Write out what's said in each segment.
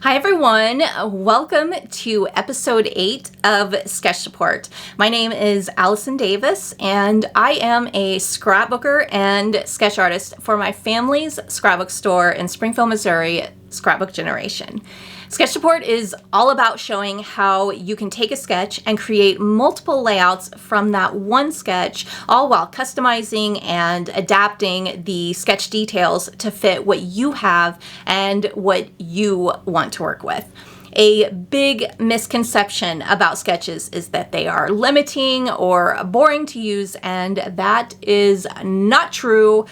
Hi everyone, welcome to episode 8 of Sketch Support. My name is Allison Davis and I am a scrapbooker and sketch artist for my family's scrapbook store in Springfield, Missouri, Scrapbook Generation. Sketch Support is all about showing how you can take a sketch and create multiple layouts from that one sketch, all while customizing and adapting the sketch details to fit what you have and what you want to work with. A big misconception about sketches is that they are limiting or boring to use, and that is not true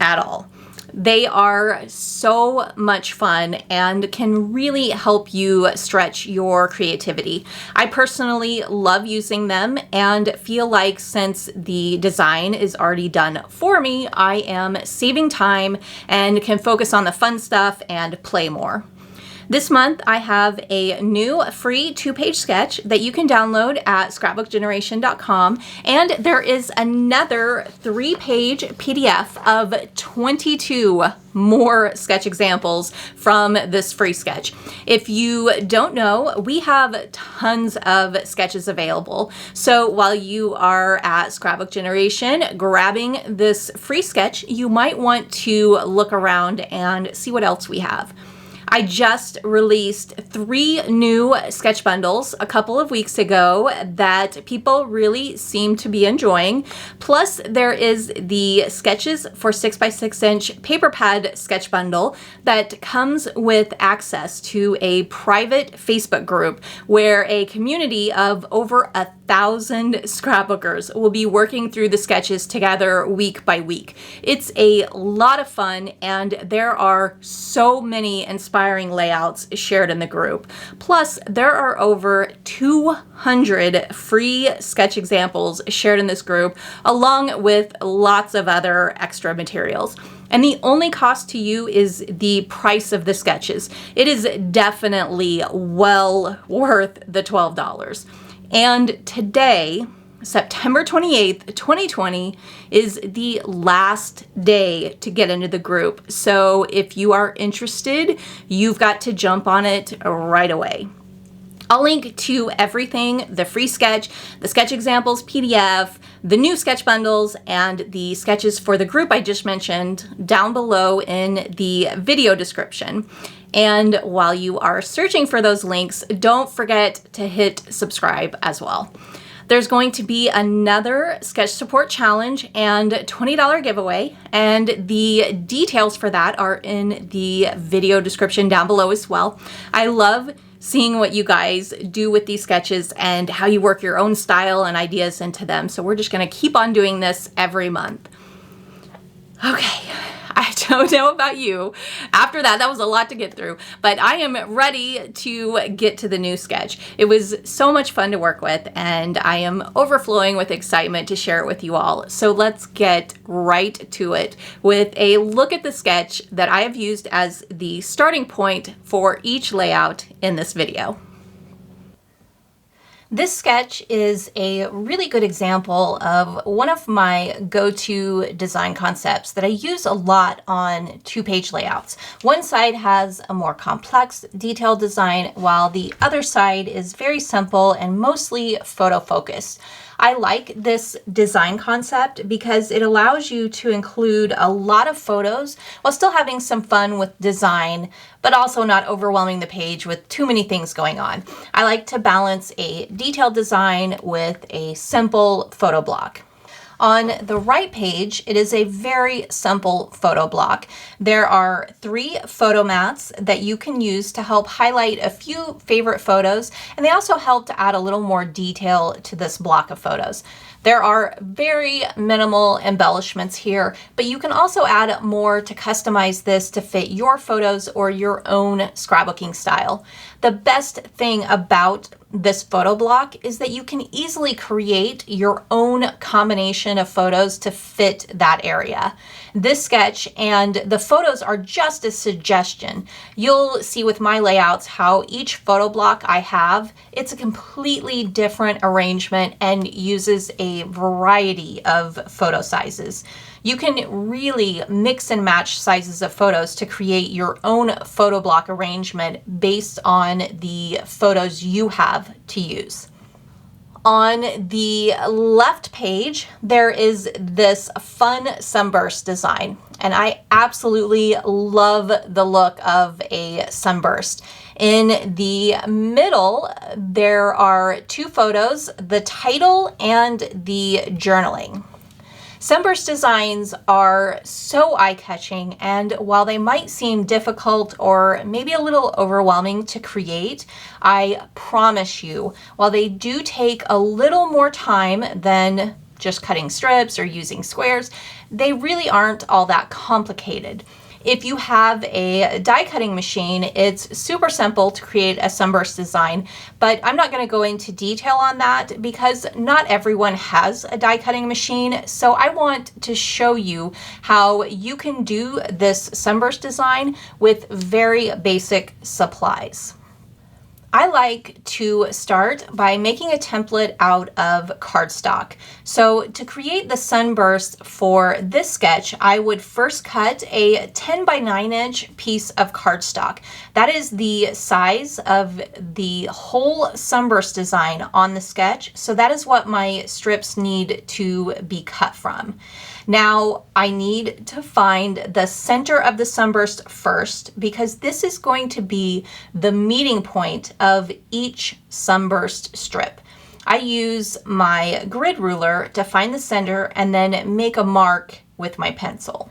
at all. They are so much fun and can really help you stretch your creativity. I personally love using them and feel like since the design is already done for me, I am saving time and can focus on the fun stuff and play more. This month, I have a new free 2-page sketch that you can download at scrapbookgeneration.com, and there is another 3-page PDF of 22 more sketch examples from this free sketch. If you don't know, we have tons of sketches available. So while you are at Scrapbook Generation grabbing this free sketch, you might want to look around and see what else we have. I just released 3 new sketch bundles a couple of weeks ago that people really seem to be enjoying. Plus, there is the Sketches for 6x6" paper pad sketch bundle that comes with access to a private Facebook group where a community of over 1,000 scrapbookers will be working through the sketches together week by week. It's a lot of fun, and there are so many inspiring layouts shared in the group. Plus, there are over 200 free sketch examples shared in this group, along with lots of other extra materials. And the only cost to you is the price of the sketches. It is definitely well worth the $12. And today, September 28th, 2020 is the last day to get into the group. So if you are interested, you've got to jump on it right away. I'll link to everything, the free sketch, the sketch examples PDF, the new sketch bundles, and the sketches for the group I just mentioned down below in the video description. And while you are searching for those links, don't forget to hit subscribe as well. There's going to be another Sketch Support Challenge and $20 giveaway, and the details for that are in the video description down below as well. I love seeing what you guys do with these sketches and how you work your own style and ideas into them, so we're just going to keep on doing this every month. Okay. I don't know about you. After that was a lot to get through, but I am ready to get to the new sketch. It was so much fun to work with, and I am overflowing with excitement to share it with you all. So let's get right to it with a look at the sketch that I have used as the starting point for each layout in this video. This sketch is a really good example of one of my go-to design concepts that I use a lot on 2-page layouts. One side has a more complex detailed design, while the other side is very simple and mostly photo focused. I like this design concept because it allows you to include a lot of photos while still having some fun with design, but also not overwhelming the page with too many things going on. I like to balance a detailed design with a simple photo block. On the right page, it is a very simple photo block. There are 3 photo mats that you can use to help highlight a few favorite photos, and they also help to add a little more detail to this block of photos. There are very minimal embellishments here, but you can also add more to customize this to fit your photos or your own scrapbooking style. The best thing about this photo block is that you can easily create your own combination of photos to fit that area. This sketch and the photos are just a suggestion. You'll see with my layouts how each photo block I have, it's a completely different arrangement and uses a variety of photo sizes. You can really mix and match sizes of photos to create your own photo block arrangement based on the photos you have to use. On the left page, there is this fun sunburst design, and I absolutely love the look of a sunburst. In the middle, there are two photos, the title and the journaling. Sunburst designs are so eye-catching, and while they might seem difficult or maybe a little overwhelming to create, I promise you, while they do take a little more time than just cutting strips or using squares, they really aren't all that complicated. If you have a die cutting machine, it's super simple to create a sunburst design, but I'm not going to go into detail on that because not everyone has a die cutting machine. So I want to show you how you can do this sunburst design with very basic supplies. I like to start by making a template out of cardstock. So to create the sunburst for this sketch, I would first cut a 10 by 9 inch piece of cardstock. That is the size of the whole sunburst design on the sketch. So that is what my strips need to be cut from. Now I need to find the center of the sunburst first because this is going to be the meeting point of each sunburst strip. I use my grid ruler to find the center and then make a mark with my pencil.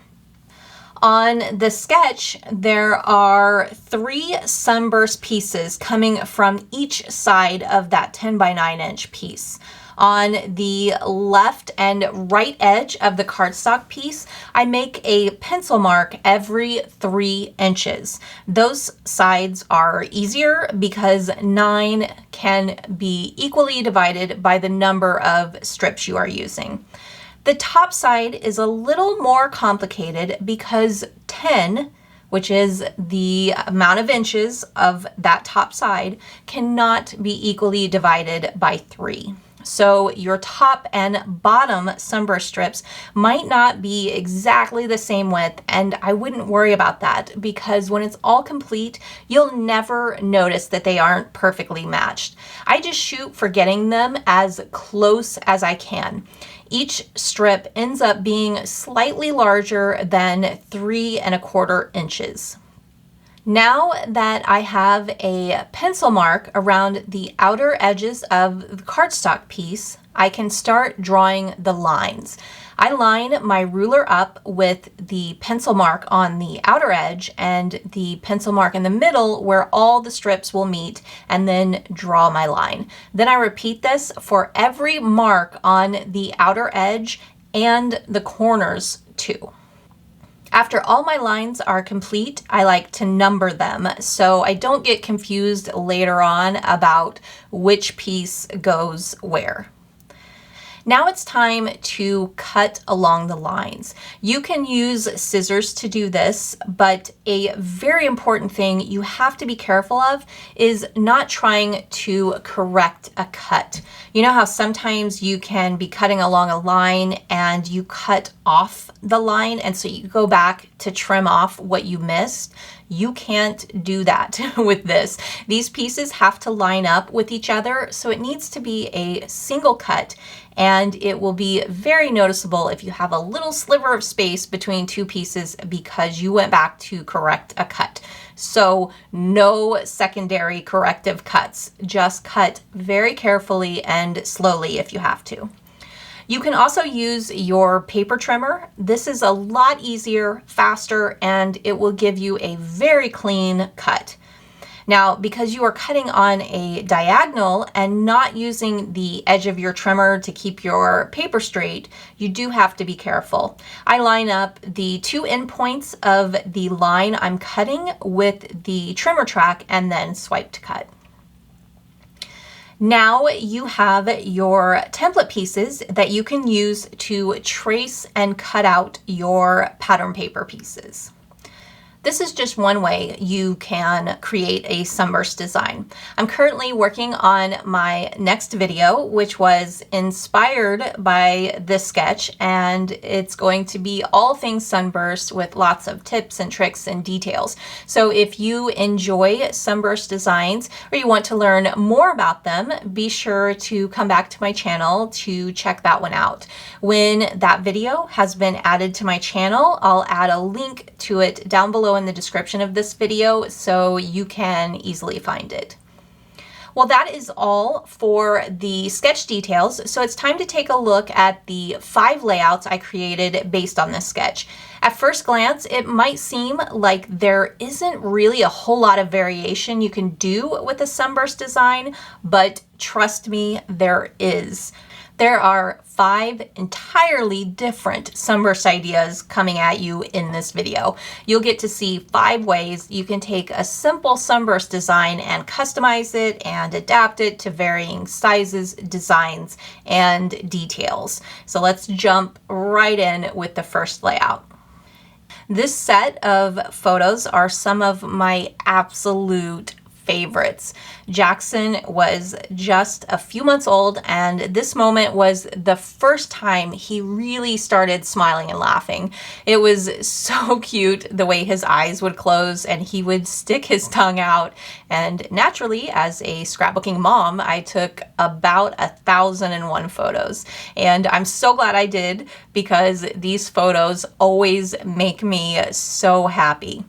On the sketch, there are 3 sunburst pieces coming from each side of that 10 by 9 inch piece. On the left and right edge of the cardstock piece, I make a pencil mark every 3 inches. Those sides are easier because 9 can be equally divided by the number of strips you are using. The top side is a little more complicated because 10, which is the amount of inches of that top side, cannot be equally divided by 3. So your top and bottom sunburst strips might not be exactly the same width, and I wouldn't worry about that because when it's all complete, you'll never notice that they aren't perfectly matched. I just shoot for getting them as close as I can. Each strip ends up being slightly larger than 3 1/4 inches. Now that I have a pencil mark around the outer edges of the cardstock piece, I can start drawing the lines. I line my ruler up with the pencil mark on the outer edge and the pencil mark in the middle where all the strips will meet, and then draw my line. Then I repeat this for every mark on the outer edge and the corners too. After all my lines are complete, I like to number them so I don't get confused later on about which piece goes where. Now it's time to cut along the lines. You can use scissors to do this, but a very important thing you have to be careful of is not trying to correct a cut. You know how sometimes you can be cutting along a line and you cut off the line, and so you go back to trim off what you missed? You can't do that with this. These pieces have to line up with each other, so it needs to be a single cut, and it will be very noticeable if you have a little sliver of space between 2 pieces because you went back to correct a cut. So no secondary corrective cuts. Just cut very carefully and slowly if you have to. You can also use your paper trimmer. This is a lot easier, faster, and it will give you a very clean cut. Now, because you are cutting on a diagonal and not using the edge of your trimmer to keep your paper straight, you do have to be careful. I line up the 2 endpoints of the line I'm cutting with the trimmer track and then swipe to cut. Now you have your template pieces that you can use to trace and cut out your pattern paper pieces. This is just one way you can create a Sunburst design. I'm currently working on my next video, which was inspired by this sketch, and it's going to be all things Sunburst with lots of tips and tricks and details. So if you enjoy Sunburst designs or you want to learn more about them, be sure to come back to my channel to check that one out. When that video has been added to my channel, I'll add a link to it down below in the description of this video so you can easily find it. Well, that is all for the sketch details, so it's time to take a look at the 5 layouts I created based on this sketch. At first glance, it might seem like there isn't really a whole lot of variation you can do with a Sunburst design, but trust me, there is. There are 5 entirely different Sunburst ideas coming at you in this video. You'll get to see 5 ways you can take a simple Sunburst design and customize it and adapt it to varying sizes, designs, and details. So let's jump right in with the first layout. This set of photos are some of my absolute favorites. Jackson was just a few months old, and this moment was the first time he really started smiling and laughing. It was so cute the way his eyes would close and he would stick his tongue out. And naturally, as a scrapbooking mom, I took about 1,001 photos. And I'm so glad I did, because these photos always make me so happy.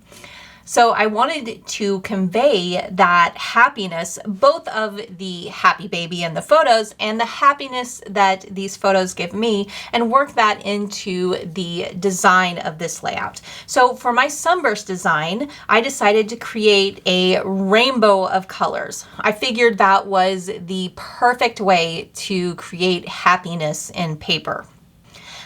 So I wanted to convey that happiness, both of the happy baby in the photos and the happiness that these photos give me, and work that into the design of this layout. So for my Sunburst design, I decided to create a rainbow of colors. I figured that was the perfect way to create happiness in paper.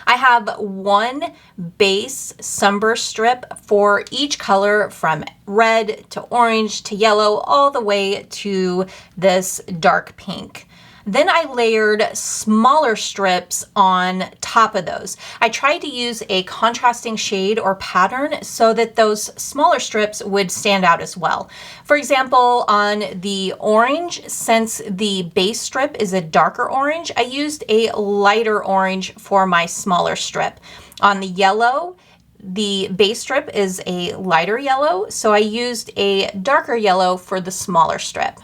I have one base Sunburst strip for each color, from red to orange to yellow, all the way to this dark pink. Then I layered smaller strips on top of those. I tried to use a contrasting shade or pattern so that those smaller strips would stand out as well. For example, on the orange, since the base strip is a darker orange, I used a lighter orange for my smaller strip. On the yellow, the base strip is a lighter yellow, so I used a darker yellow for the smaller strip.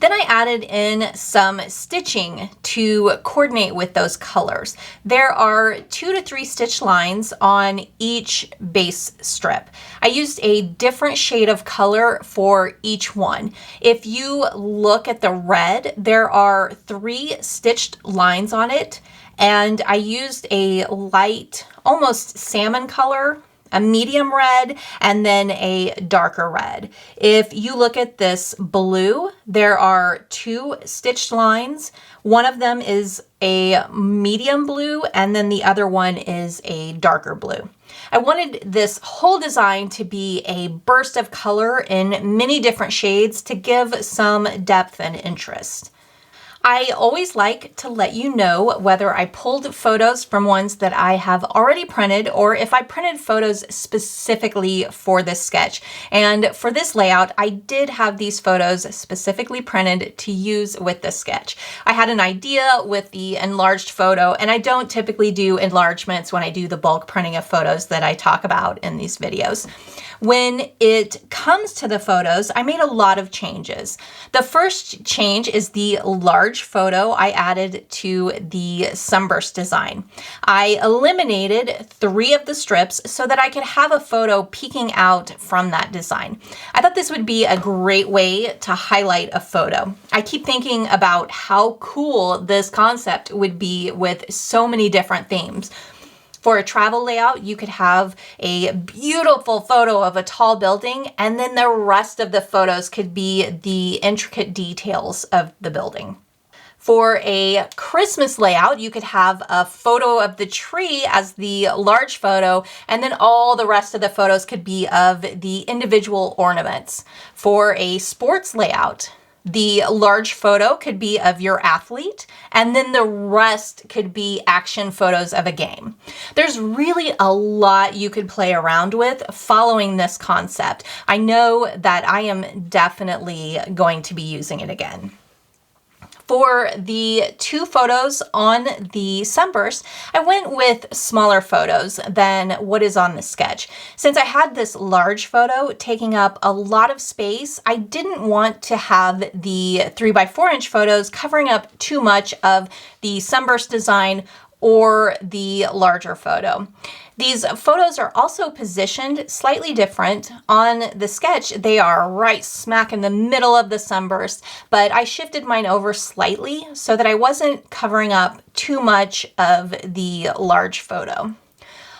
Then I added in some stitching to coordinate with those colors. There are 2 to 3 stitch lines on each base strip. I used a different shade of color for each one. If you look at the red, there are 3 stitched lines on it, and I used a light, almost salmon color, a medium red, and then a darker red. If you look at this blue, there are 2 stitched lines. One of them is a medium blue, and then the other one is a darker blue. I wanted this whole design to be a burst of color in many different shades to give some depth and interest. I always like to let you know whether I pulled photos from ones that I have already printed or if I printed photos specifically for this sketch. And for this layout, I did have these photos specifically printed to use with this sketch. I had an idea with the enlarged photo, and I don't typically do enlargements when I do the bulk printing of photos that I talk about in these videos. When it comes to the photos, I made a lot of changes. The first change is the large photo I added to the Sunburst design. I eliminated 3 of the strips so that I could have a photo peeking out from that design. I thought this would be a great way to highlight a photo. I keep thinking about how cool this concept would be with so many different themes. For a travel layout, you could have a beautiful photo of a tall building, and then the rest of the photos could be the intricate details of the building. For a Christmas layout, you could have a photo of the tree as the large photo, and then all the rest of the photos could be of the individual ornaments. For a sports layout, The large photo could be of your athlete, and then the rest could be action photos of a game. There's really a lot you could play around with following this concept. I know that I am definitely going to be using it again. For the 2 photos on the Sunburst, I went with smaller photos than what is on the sketch. Since I had this large photo taking up a lot of space, I didn't want to have the 3x4-inch photos covering up too much of the Sunburst design or the larger photo. These photos are also positioned slightly different. On the sketch, they are right smack in the middle of the Sunburst, but I shifted mine over slightly so that I wasn't covering up too much of the large photo.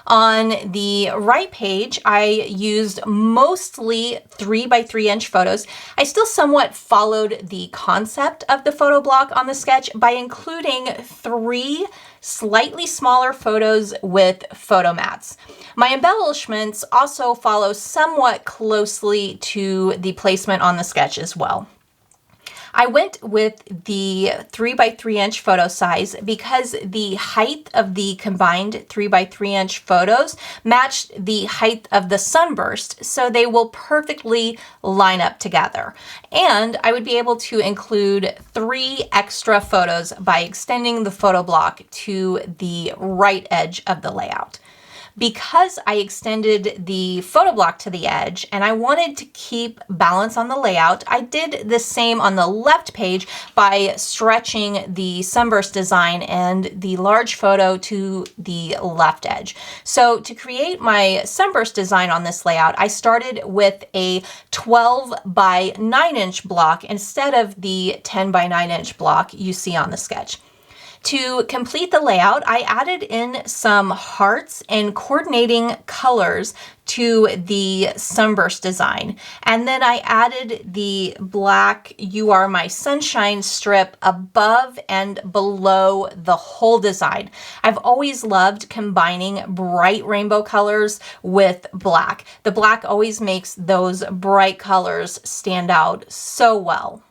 On the right page, I used mostly 3x3-inch photos. I still somewhat followed the concept of the photo block on the sketch by including 3 slightly smaller photos with photo mats. My embellishments also follow somewhat closely to the placement on the sketch as well. I went with the 3x3-inch photo size because the height of the combined 3x3-inch photos matched the height of the Sunburst, so they will perfectly line up together. And I would be able to include 3 extra photos by extending the photo block to the right edge of the layout. Because I extended the photo block to the edge and I wanted to keep balance on the layout, I did the same on the left page by stretching the Sunburst design and the large photo to the left edge. So to create my Sunburst design on this layout, I started with a 12 by 9-inch block instead of the 10 by 9-inch block you see on the sketch. To complete the layout, I added in some hearts and coordinating colors to the Sunburst design. And then I added the black "You Are My Sunshine" strip above and below the whole design. I've always loved combining bright rainbow colors with black. The black always makes those bright colors stand out so well.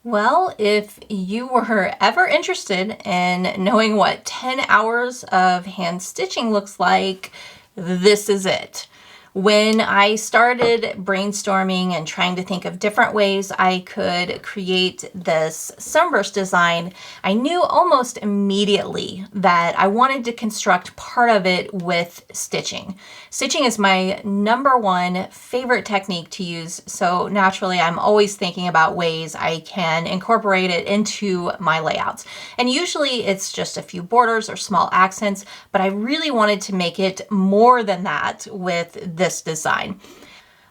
Well, if you were ever interested in knowing what 10 hours of hand stitching looks like, this is it. When I started brainstorming and trying to think of different ways I could create this Sunburst design, I knew almost immediately that I wanted to construct part of it with stitching. Stitching is my #1 favorite technique to use, so naturally I'm always thinking about ways I can incorporate it into my layouts. And usually it's just a few borders or small accents, but I really wanted to make it more than that with this design.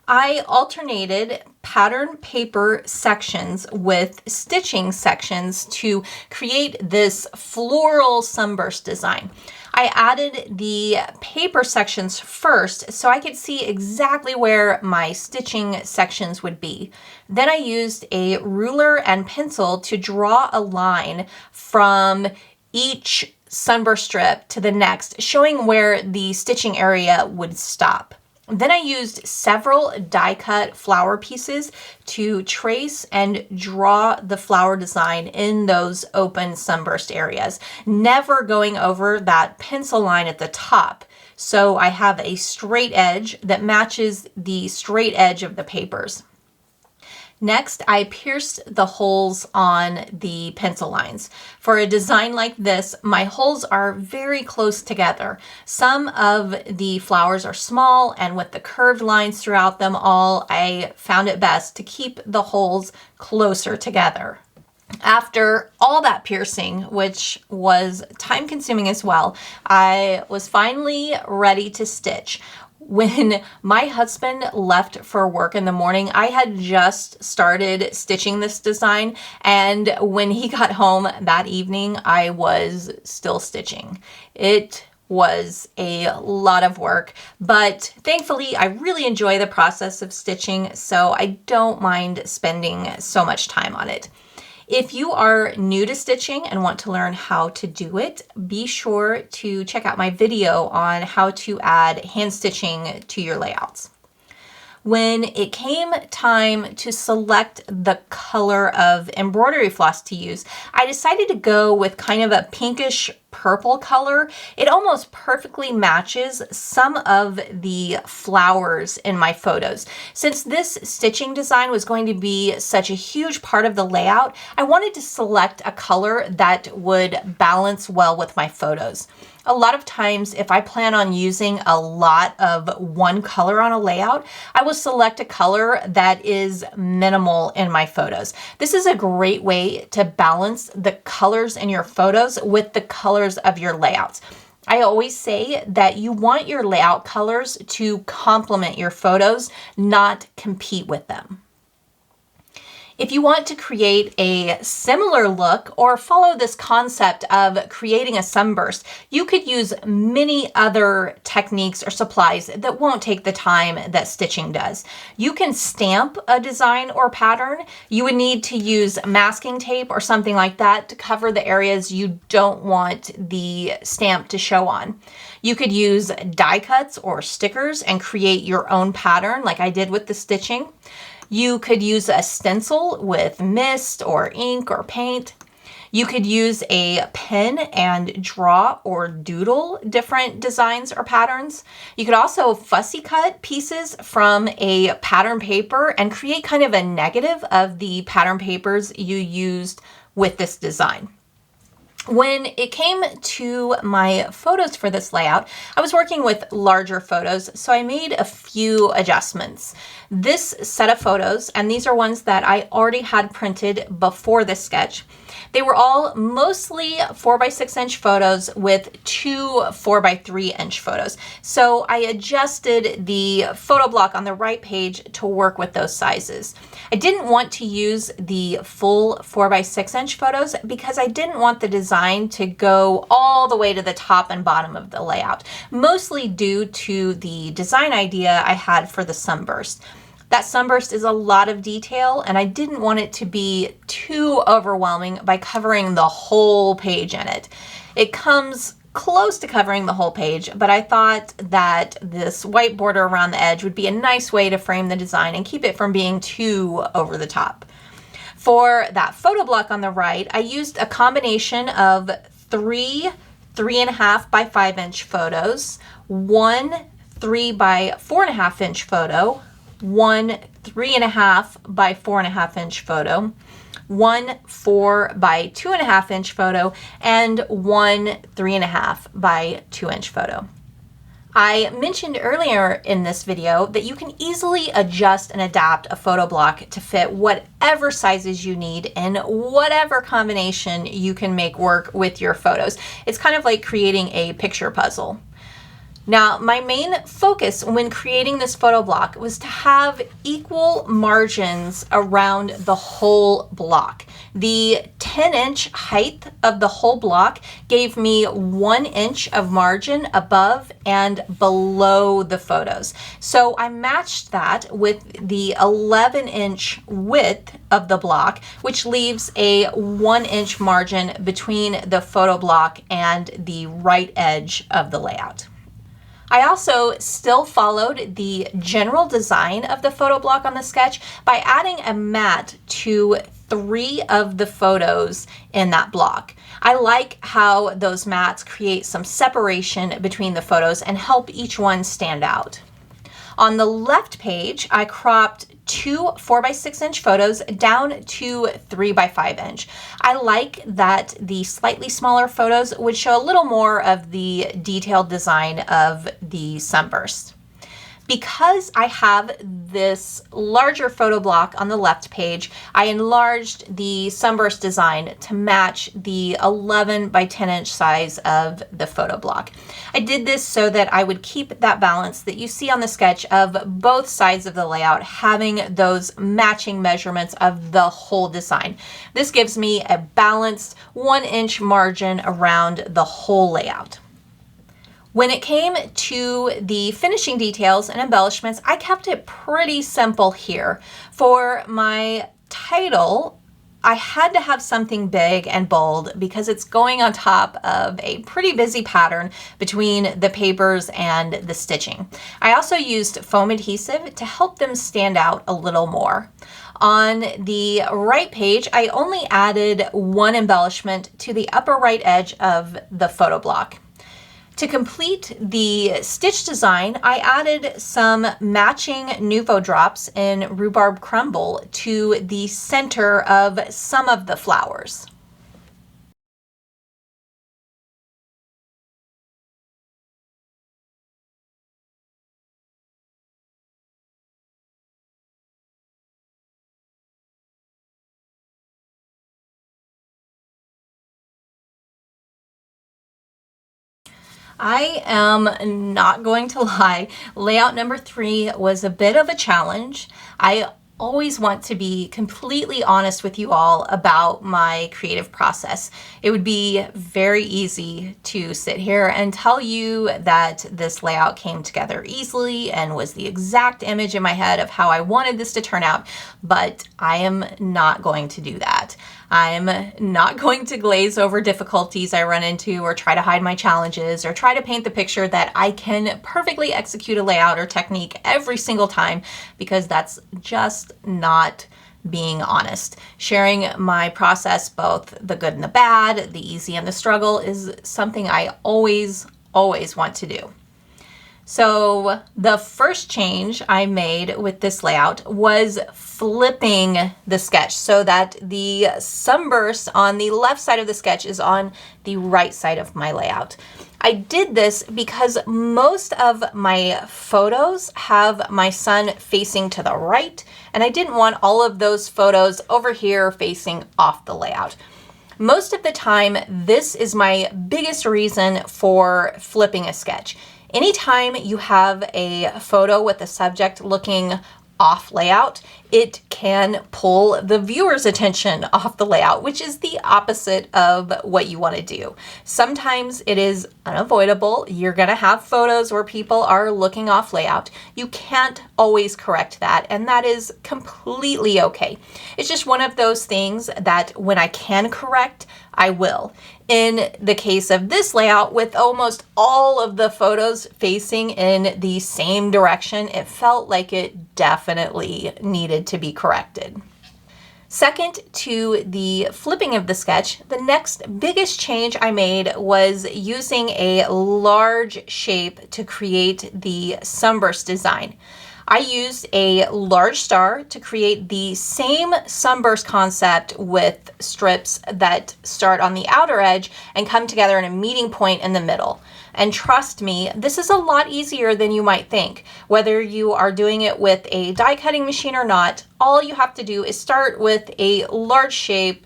I alternated pattern paper sections with stitching sections to create this floral Sunburst design. I added the paper sections first so I could see exactly where my stitching sections would be. Then I used a ruler and pencil to draw a line from each Sunburst strip to the next, showing where the stitching area would stop. Then I used several die-cut flower pieces to trace and draw the flower design in those open Sunburst areas, never going over that pencil line at the top. So I have a straight edge that matches the straight edge of the papers. Next, I pierced the holes on the pencil lines. For a design like this, my holes are very close together. Some of the flowers are small, and with the curved lines throughout them all, I found it best to keep the holes closer together. After all that piercing, which was time consuming as well, I was finally ready to stitch. When my husband left for work in the morning, I had just started stitching this design, and when he got home that evening, I was still stitching. It was a lot of work, but thankfully I really enjoy the process of stitching, so I don't mind spending so much time on it. If you are new to stitching and want to learn how to do it, be sure to check out my video on how to add hand stitching to your layouts. When it came time to select the color of embroidery floss to use, I decided to go with kind of a pinkish purple color. It almost perfectly matches some of the flowers in my photos. Since this stitching design was going to be such a huge part of the layout, I wanted to select a color that would balance well with my photos. A lot of times, if I plan on using a lot of one color on a layout, I will select a color that is minimal in my photos. This is a great way to balance the colors in your photos with the colors of your layouts. I always say that you want your layout colors to complement your photos, not compete with them. If you want to create a similar look or follow this concept of creating a sunburst, you could use many other techniques or supplies that won't take the time that stitching does. You can stamp a design or pattern. You would need to use masking tape or something like that to cover the areas you don't want the stamp to show on. You could use die cuts or stickers and create your own pattern like I did with the stitching. You could use a stencil with mist or ink or paint. You could use a pen and draw or doodle different designs or patterns. You could also fussy cut pieces from a pattern paper and create kind of a negative of the pattern papers you used with this design. When it came to my photos for this layout, I was working with larger photos, so I made a few adjustments. This set of photos, and these are ones that I already had printed before this sketch, they were all mostly 4x6 photos with two 4x3 photos. So I adjusted the photo block on the right page to work with those sizes. I didn't want to use the full 4x6 photos because I didn't want the design to go all the way to the top and bottom of the layout, mostly due to the design idea I had for the sunburst. That sunburst is a lot of detail, and I didn't want it to be too overwhelming by covering the whole page in it. It comes close to covering the whole page, but I thought that this white border around the edge would be a nice way to frame the design and keep it from being too over the top. For that photo block on the right, I used a combination of three 3.5 by 5 photos, one 3 by 4.5 photo, one 3.5 by 4.5 photo, one 4 by 2.5 photo, and one 3.5 by 2 photo. I mentioned earlier in this video that you can easily adjust and adapt a photo block to fit whatever sizes you need and whatever combination you can make work with your photos. It's kind of like creating a picture puzzle. Now, my main focus when creating this photo block was to have equal margins around the whole block. The 10-inch height of the whole block gave me 1 inch of margin above and below the photos. So I matched that with the 11-inch width of the block, which leaves a 1-inch margin between the photo block and the right edge of the layout. I also still followed the general design of the photo block on the sketch by adding a mat to 3 of the photos in that block. I like how those mats create some separation between the photos and help each one stand out. On the left page, I cropped 2 4x6 photos down to 3x5. I like that the slightly smaller photos would show a little more of the detailed design of the sunburst. Because I have this larger photo block on the left page, I enlarged the sunburst design to match the 11 by 10 inch size of the photo block. I did this so that I would keep that balance that you see on the sketch of both sides of the layout having those matching measurements of the whole design. This gives me a balanced 1 inch margin around the whole layout. When it came to the finishing details and embellishments, I kept it pretty simple here. For my title, I had to have something big and bold because it's going on top of a pretty busy pattern between the papers and the stitching. I also used foam adhesive to help them stand out a little more. On the right page, I only added one embellishment to the upper right edge of the photo block. To complete the stitch design, I added some matching Nuvo drops in rhubarb crumble to the center of some of the flowers. I am not going to lie, layout number 3 was a bit of a challenge. I always want to be completely honest with you all about my creative process. It would be very easy to sit here and tell you that this layout came together easily and was the exact image in my head of how I wanted this to turn out, but I am not going to do that. I'm not going to glaze over difficulties I run into or try to hide my challenges or try to paint the picture that I can perfectly execute a layout or technique every single time, because that's just not being honest. Sharing my process, both the good and the bad, the easy and the struggle, is something I always want to do. So the first change I made with this layout was flipping the sketch so that the sunburst on the left side of the sketch is on the right side of my layout. I did this because most of my photos have my sun facing to the right, and I didn't want all of those photos over here facing off the layout. Most of the time, this is my biggest reason for flipping a sketch. Anytime you have a photo with the subject looking off layout, it can pull the viewer's attention off the layout, which is the opposite of what you want to do. Sometimes it is unavoidable. You're going to have photos where people are looking off layout. You can't always correct that, and that is completely okay. It's just one of those things that when I can correct, I will. In the case of this layout, with almost all of the photos facing in the same direction, it felt like it definitely needed to be corrected. Second to the flipping of the sketch, the next biggest change I made was using a large shape to create the sunburst design. I used a large star to create the same sunburst concept with strips that start on the outer edge and come together in a meeting point in the middle. And trust me, this is a lot easier than you might think. Whether you are doing it with a die cutting machine or not, all you have to do is start with a large shape,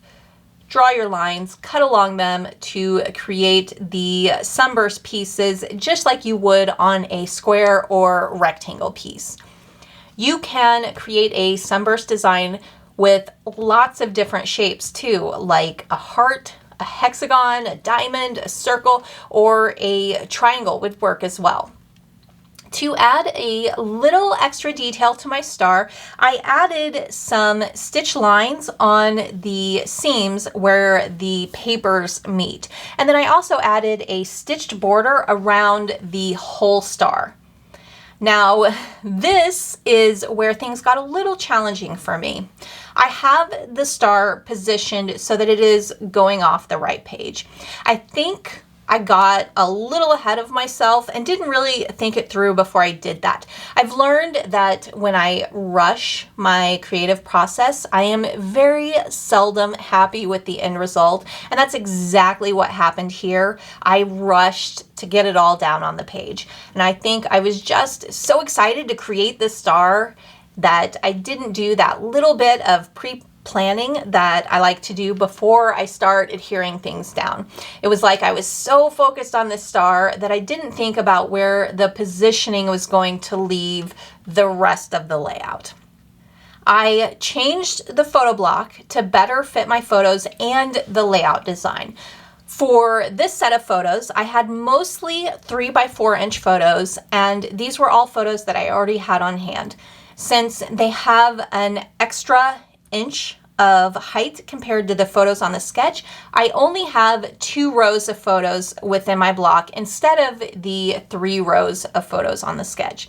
draw your lines, cut along them to create the sunburst pieces just like you would on a square or rectangle piece. You can create a sunburst design with lots of different shapes too, like a heart, a hexagon, a diamond, a circle, or a triangle would work as well. To add a little extra detail to my star, I added some stitch lines on the seams where the papers meet. And then I also added a stitched border around the whole star. Now, this is where things got a little challenging for me. I have the star positioned so that it is going off the right page. I think I got a little ahead of myself and didn't really think it through before I did that. I've learned that when I rush my creative process, I am very seldom happy with the end result, and that's exactly what happened here. I rushed to get it all down on the page, and I think I was just so excited to create this star that I didn't do that little bit of planning that I like to do before I start adhering things down. It was like I was so focused on this star that I didn't think about where the positioning was going to leave the rest of the layout. I changed the photo block to better fit my photos and the layout design. For this set of photos, I had mostly 3x4" photos, and these were all photos that I already had on hand. Since they have an extra inch of height compared to the photos on the sketch, I only have 2 rows of photos within my block instead of the 3 rows of photos on the sketch.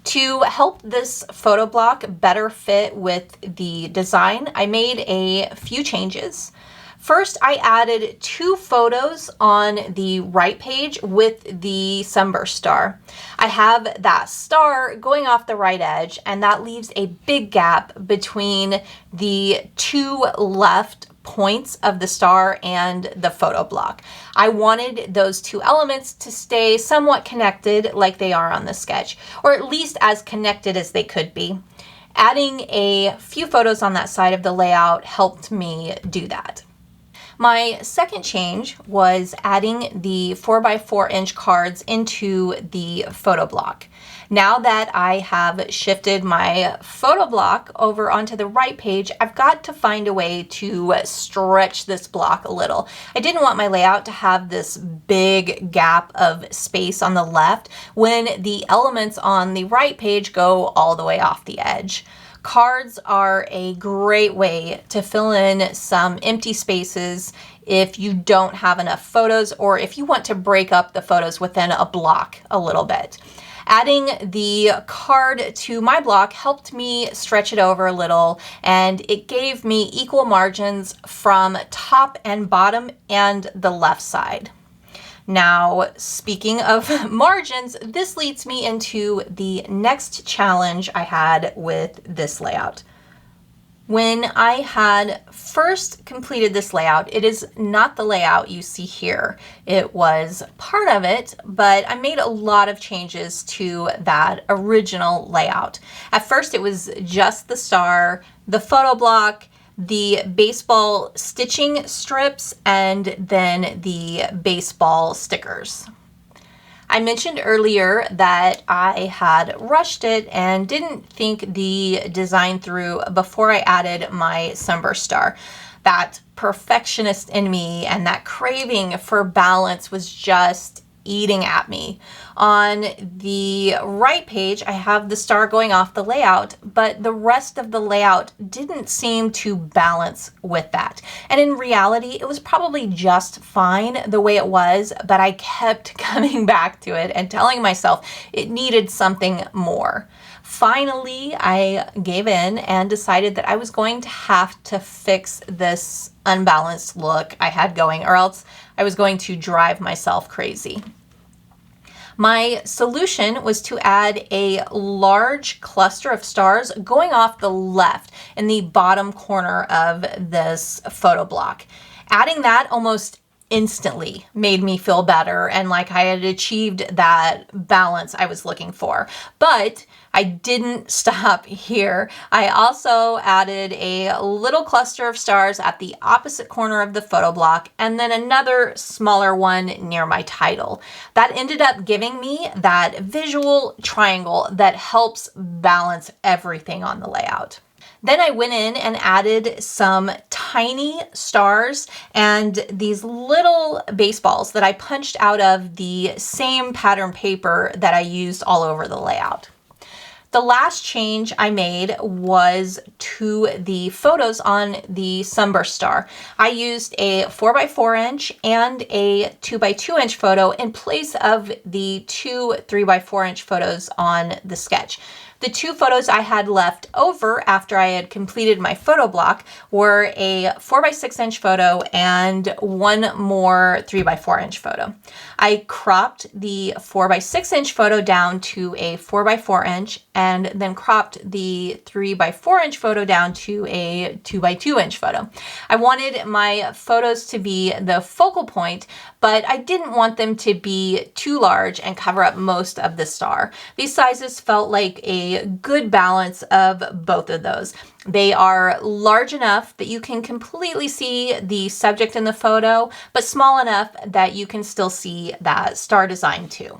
To help this photo block better fit with the design, I made a few changes. First, I added 2 photos on the right page with the Sunburst star. I have that star going off the right edge, and that leaves a big gap between the 2 left points of the star and the photo block. I wanted those 2 elements to stay somewhat connected like they are on the sketch, or at least as connected as they could be. Adding a few photos on that side of the layout helped me do that. My second change was adding the 4x4" cards into the photo block. Now that I have shifted my photo block over onto the right page, I've got to find a way to stretch this block a little. I didn't want my layout to have this big gap of space on the left when the elements on the right page go all the way off the edge. Cards are a great way to fill in some empty spaces if you don't have enough photos, or if you want to break up the photos within a block a little bit. Adding the card to my block helped me stretch it over a little, and it gave me equal margins from top and bottom and the left side. Now, speaking of margins, this leads me into the next challenge I had with this layout. When I had first completed this layout, it is not the layout you see here. It was part of it, but I made a lot of changes to that original layout. At first, it was just the star, the photo block, the baseball stitching strips, and then the baseball stickers. I mentioned earlier that I had rushed it and didn't think the design through before I added my Sunburst star. That perfectionist in me and that craving for balance was just eating at me. On the right page, I have the star going off the layout, but the rest of the layout didn't seem to balance with that. And in reality, it was probably just fine the way it was, but I kept coming back to it and telling myself it needed something more. Finally, I gave in and decided that I was going to have to fix this unbalanced look I had going, or else I was going to drive myself crazy. My solution was to add a large cluster of stars going off the left in the bottom corner of this photo block. Adding that almost instantly made me feel better and like I had achieved that balance I was looking for. But I didn't stop here. I also added a little cluster of stars at the opposite corner of the photo block, and then another smaller one near my title. That ended up giving me that visual triangle that helps balance everything on the layout. Then I went in and added some tiny stars and these little baseballs that I punched out of the same pattern paper that I used all over the layout. The last change I made was to the photos on the Sunburst star. I used a 4x4" and a 2x2" photo in place of the 2 3x4" photos on the sketch. The 2 photos I had left over after I had completed my photo block were a 4x6" photo and one more 3x4" photo. I cropped the 4x6" photo down to a 4x4" and then cropped the 3x4" photo down to a 2x2" photo. I wanted my photos to be the focal point, but I didn't want them to be too large and cover up most of the star. These sizes felt like a good balance of both of those. They are large enough that you can completely see the subject in the photo, but small enough that you can still see that star design too.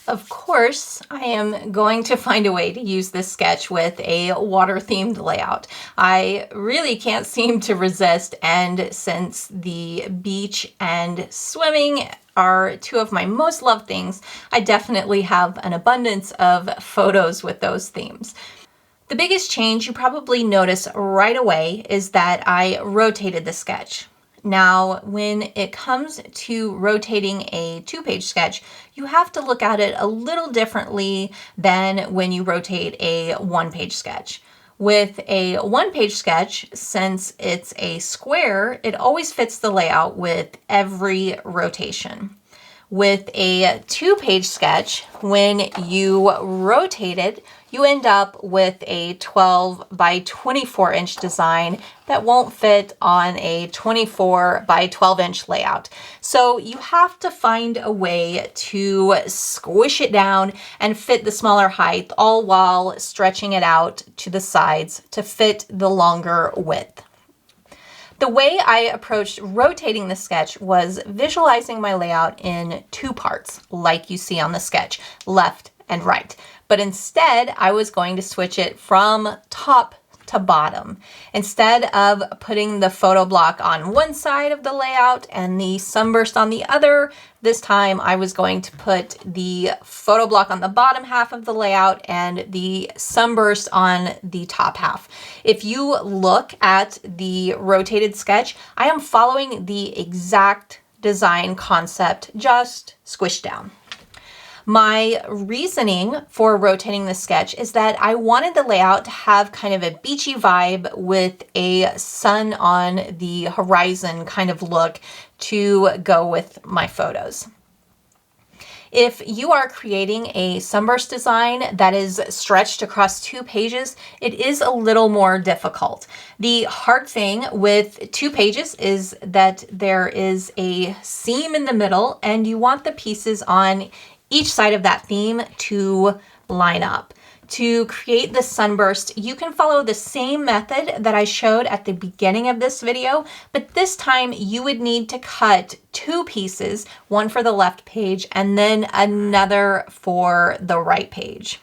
Of course, I am going to find a way to use this sketch with a water-themed layout. I really can't seem to resist, and since the beach and swimming are two of my most loved things, I definitely have an abundance of photos with those themes. The biggest change you probably notice right away is that I rotated the sketch. Now, when it comes to rotating a 2-page sketch, you have to look at it a little differently than when you rotate a 1-page sketch. With a 1-page sketch, since it's a square, it always fits the layout with every rotation. With a 2-page sketch, when you rotate it, you end up with a 12 by 24 inch design that won't fit on a 24 by 12 inch layout. So you have to find a way to squish it down and fit the smaller height, all while stretching it out to the sides to fit the longer width. The way I approached rotating the sketch was visualizing my layout in 2 parts, like you see on the sketch, left and right. But instead, I was going to switch it from top to bottom. Instead of putting the photo block on one side of the layout and the Sunburst on the other, this time I was going to put the photo block on the bottom half of the layout and the Sunburst on the top half. If you look at the rotated sketch, I am following the exact design concept, just squished down. My reasoning for rotating the sketch is that I wanted the layout to have kind of a beachy vibe with a sun on the horizon kind of look to go with my photos. If you are creating a Sunburst design that is stretched across 2 pages, it is a little more difficult. The hard thing with 2 pages is that there is a seam in the middle and you want the pieces on each side of that theme to line up. To create the Sunburst, you can follow the same method that I showed at the beginning of this video, but this time you would need to cut 2 pieces, one for the left page and then another for the right page.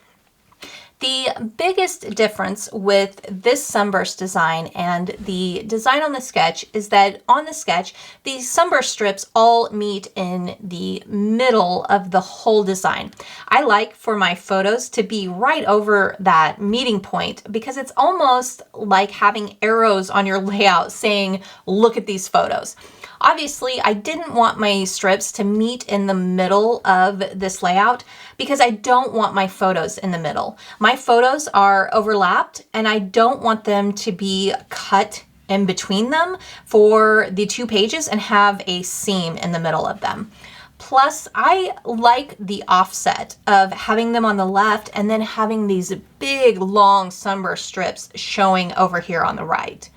The biggest difference with this Sunburst design and the design on the sketch is that on the sketch, the Sunburst strips all meet in the middle of the whole design. I like for my photos to be right over that meeting point because it's almost like having arrows on your layout saying, look at these photos. Obviously, I didn't want my strips to meet in the middle of this layout because I don't want my photos in the middle. My photos are overlapped and I don't want them to be cut in between them for the 2 pages and have a seam in the middle of them. Plus, I like the offset of having them on the left and then having these big, long Sunburst strips showing over here on the right.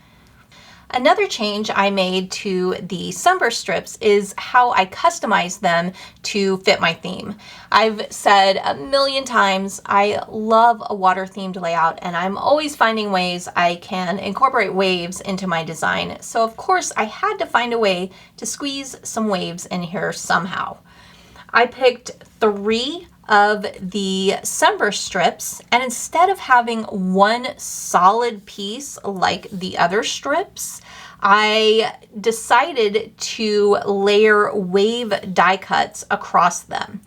Another change I made to the Sunburst strips is how I customize them to fit my theme. I've said a million times I love a water-themed layout and I'm always finding ways I can incorporate waves into my design. So of course I had to find a way to squeeze some waves in here somehow. I picked 3 of the Sunburst strips, and instead of having one solid piece like the other strips, I decided to layer wave die cuts across them.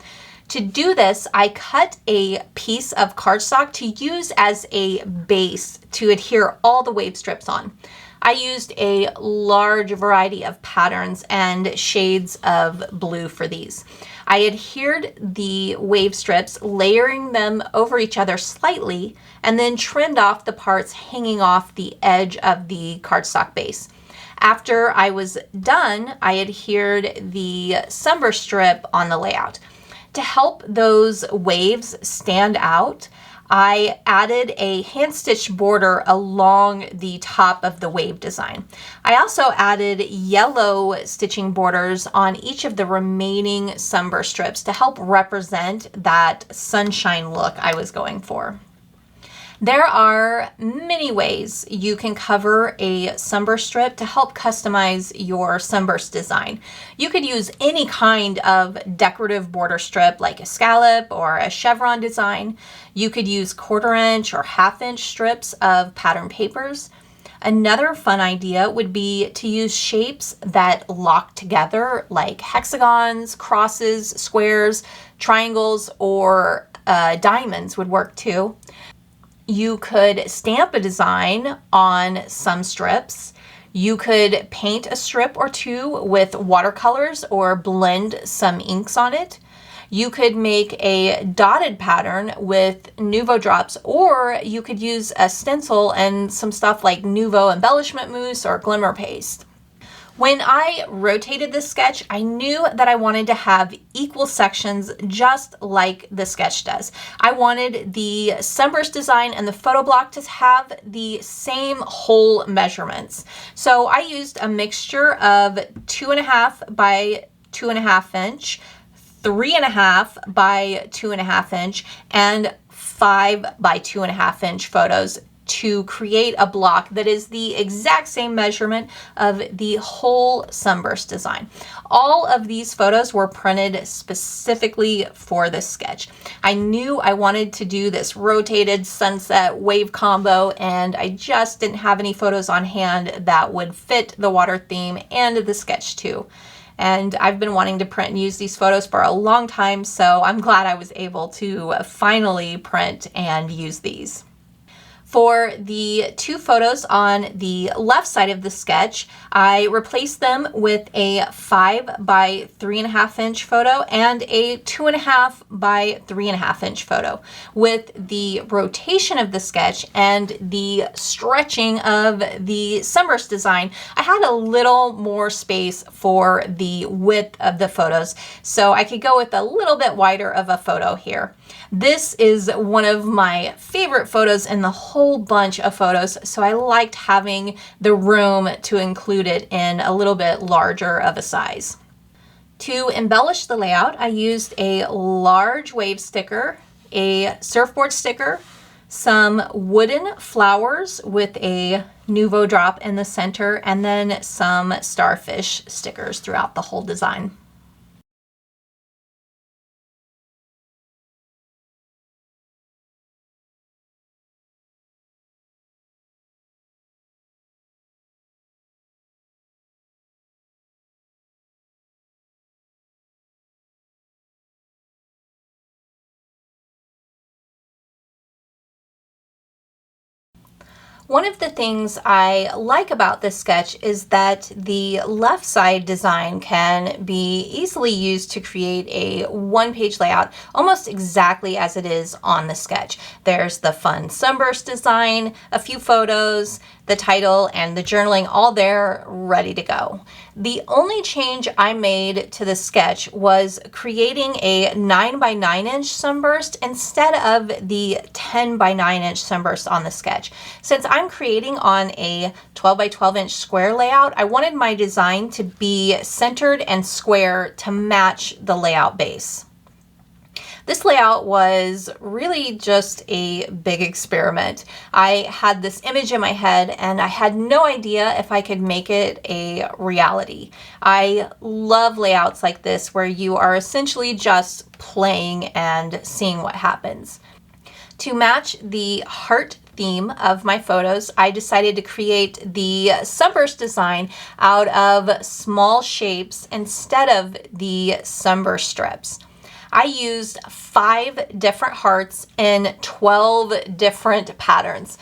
To do this, I cut a piece of cardstock to use as a base to adhere all the wave strips on. I used a large variety of patterns and shades of blue for these. I adhered the wave strips, layering them over each other slightly, and then trimmed off the parts hanging off the edge of the cardstock base. After I was done, I adhered the Sunburst strip on the layout. To help those waves stand out, I added a hand-stitched border along the top of the wave design. I also added yellow stitching borders on each of the remaining Sunburst strips to help represent that sunshine look I was going for. There are many ways you can cover a sunburst strip to help customize your sunburst design. You could use any kind of decorative border strip like a scallop or a chevron design. You could use 1/4 inch or 1/2 inch strips of pattern papers. Another fun idea would be to use shapes that lock together like hexagons, crosses, squares, triangles, or diamonds would work too. You could stamp a design on some strips. You could paint a strip or two with watercolors or blend some inks on it. You could make a dotted pattern with Nuvo drops, or you could use a stencil and some stuff like Nuvo embellishment mousse or glimmer paste. When I rotated this sketch, I knew that I wanted to have equal sections just like the sketch does. I wanted the sunburst design and the photo block to have the same hole measurements. So I used a mixture of 2.5 by 2.5 inch, 3.5 by 2.5 inch, and 5 by 2.5 inch photos to create a block that is the exact same measurement of the whole sunburst design. All of these photos were printed specifically for this sketch. I knew I wanted to do this rotated sunset wave combo, and I just didn't have any photos on hand that would fit the water theme and the sketch too. And I've been wanting to print and use these photos for a long time, so I'm glad I was able to finally print and use these. For the two photos on the left side of the sketch, I replaced them with a 5 by 3.5 inch photo and a 2.5 by 3.5 inch photo. With the rotation of the sketch and the stretching of the sunburst design, I had a little more space for the width of the photos, so I could go with a little bit wider of a photo here. This is one of my favorite photos in the whole bunch of photos, so I liked having the room to include it in a little bit larger of a size. To embellish the layout, I used a large wave sticker, a surfboard sticker, some wooden flowers with a Nuvo drop in the center, and then some starfish stickers throughout the whole design. One of the things I like about this sketch is that the left side design can be easily used to create a one-page layout almost exactly as it is on the sketch. There's the fun sunburst design, a few photos, the title, and the journaling all there ready to go. The only change I made to the sketch was creating a 9 by 9 inch sunburst instead of the 10 by 9 inch sunburst on the sketch. Since I'm creating on a 12 by 12 inch square layout, I wanted my design to be centered and square to match the layout base. This layout was really just a big experiment. I had this image in my head and I had no idea if I could make it a reality. I love layouts like this where you are essentially just playing and seeing what happens. To match the heart theme of my photos, I decided to create the sunburst design out of small shapes instead of the sunburst strips. I used 5 different hearts in 12 different patterns.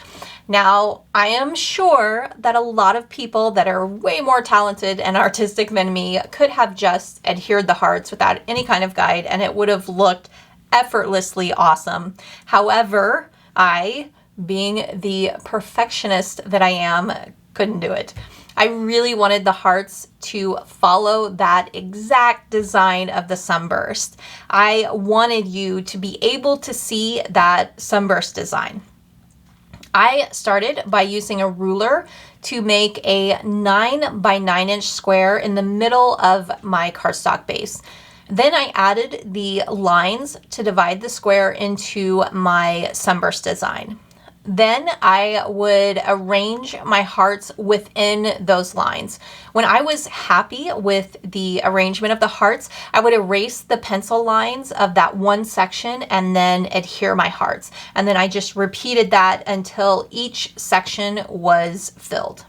Now, I am sure that a lot of people that are way more talented and artistic than me could have just adhered the hearts without any kind of guide, and it would have looked effortlessly awesome. However, I, being the perfectionist that I am, couldn't do it. I really wanted the hearts to follow that exact design of the sunburst. I wanted you to be able to see that sunburst design. I started by using a ruler to make a 9 by 9 inch square in the middle of my cardstock base. Then I added the lines to divide the square into my sunburst design. Then I would arrange my hearts within those lines. When I was happy with the arrangement of the hearts, I would erase the pencil lines of that one section and then adhere my hearts. And then I just repeated that until each section was filled.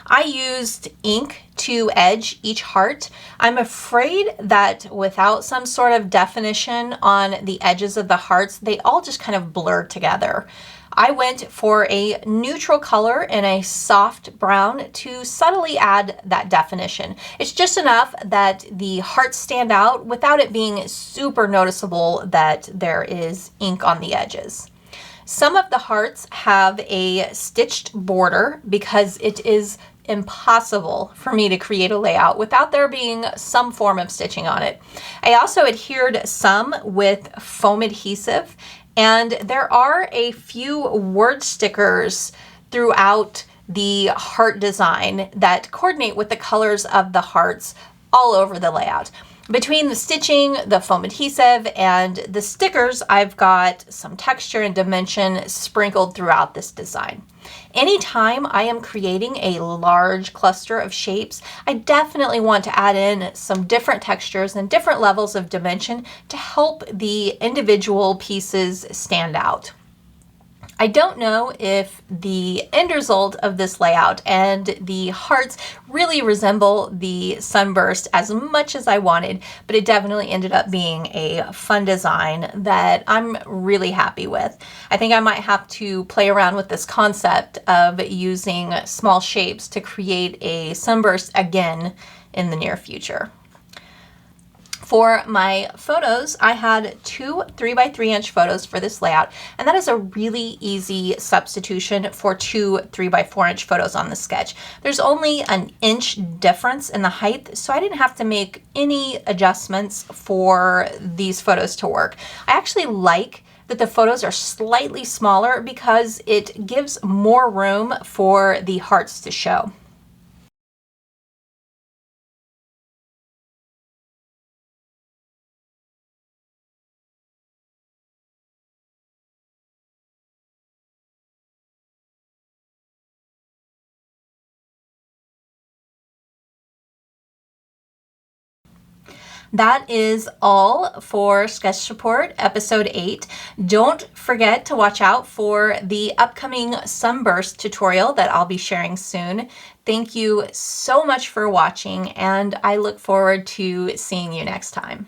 I used ink to edge each heart. I'm afraid that without some sort of definition on the edges of the hearts, they all just kind of blur together. I went for a neutral color and a soft brown to subtly add that definition. It's just enough that the hearts stand out without it being super noticeable that there is ink on the edges. Some of the hearts have a stitched border because it is impossible for me to create a layout without there being some form of stitching on it. I also adhered some with foam adhesive, and there are a few word stickers throughout the heart design that coordinate with the colors of the hearts all over the layout. Between the stitching, the foam adhesive, and the stickers, I've got some texture and dimension sprinkled throughout this design. Anytime I am creating a large cluster of shapes, I definitely want to add in some different textures and different levels of dimension to help the individual pieces stand out. I don't know if the end result of this layout and the hearts really resemble the Sunburst as much as I wanted, but it definitely ended up being a fun design that I'm really happy with. I think I might have to play around with this concept of using small shapes to create a Sunburst again in the near future. For my photos, I had two 3x3" photos for this layout, and that is a really easy substitution for two 3x4" photos on the sketch. There's only an inch difference in the height, so I didn't have to make any adjustments for these photos to work. I actually like that the photos are slightly smaller because it gives more room for the hearts to show. That is all for Sketch Support episode 8. Don't forget to watch out for the upcoming Sunburst tutorial that I'll be sharing soon. Thank you so much for watching, and I look forward to seeing you next time.